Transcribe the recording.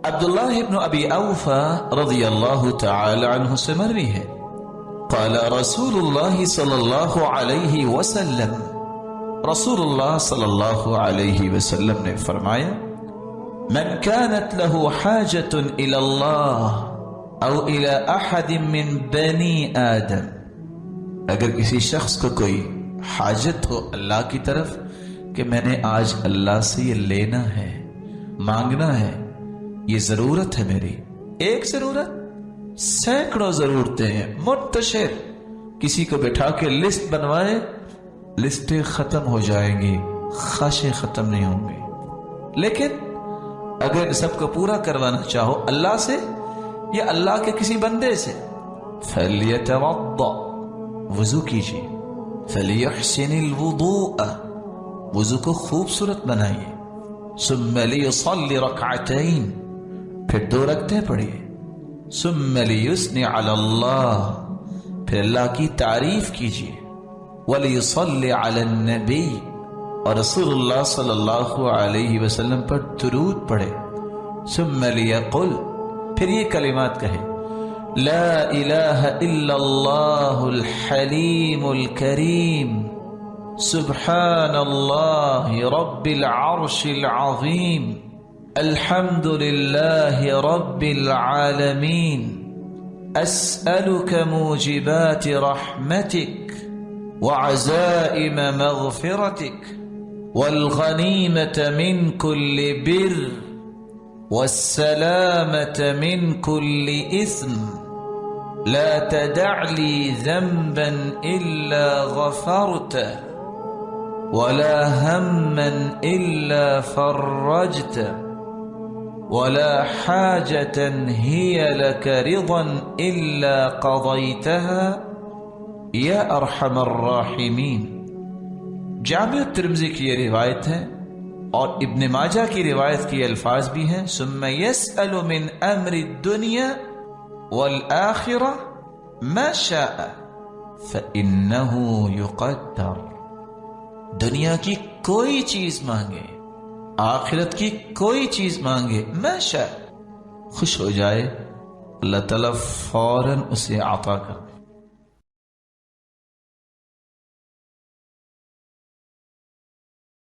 عبداللہ ابن ابی اوفا رضی اللہ تعالی عنہ سے مروی ہے، قال رسول اللہ صلی اللہ علیہ وسلم، رسول اللہ صلی اللہ علیہ وسلم نے فرمایا، من كانت له حاجة الى اللہ او الى احد من بنی آدم، اگر کسی شخص کو کوئی حاجت ہو اللہ کی طرف کہ میں نے آج اللہ سے یہ لینا ہے، مانگنا ہے، یہ ضرورت ہے میری، ایک ضرورت، سینکڑوں ضرورتیں ہیں منتشر، کسی کو بٹھا کے لسٹ بنوائے، لسٹیں ختم ہو جائیں گی، خواہشیں ختم نہیں ہوں گی۔ لیکن اگر سب کو پورا کروانا چاہو اللہ سے یا اللہ کے کسی بندے سے، فَلْيَتَوَضَّأْ، وضو کیجیے، فَلْيُحْسِنِ الْوُضُوءَ، وضو کو خوبصورت بنائیے، ثُمَّ لِيُصَلِّ رَكْعَتَيْن، پھر 2 رکعتیں پڑھیے، ثُمَّ لِيُثْنِ عَلَى اللَّهِ، پھر اللہ کی تعریف کیجیے، وَلِيُصَلِّ عَلَى النَّبِيِّ، اور رسول اللہ صلی اللہ علیہ وسلم پر درود پڑھے، ثُمَّ لِيَقُلْ، پھر یہ کلمات کہے، لا الہ الا اللہ الحلیم الکریم، سبحان اللہ رب العرش العظیم، الحمد للہ رب العالمین، اسألک موجبات رحمتک وعزائم مغفرتک والغنیمة من كل بر والسلامة من كل إثم، لا تدع لي ذنبا إلا غفرته ولا هما إلا فرجته ولا حاجة هي لك رضا إلا قضيتها يا أرحم الراحمين۔ جامع ترمذی کی یہ روایت ہے، اور ابن ماجہ کی روایت کی الفاظ بھی ہیں، ثم يسأل من امر الدنيا والآخرة ما شاء فإنه يقدر، دنیا کی کوئی چیز مانگے، آخرت کی کوئی چیز مانگے، ما شاء، خوش ہو جائے، اللہ تعالیٰ فوراً اسے عطا کر۔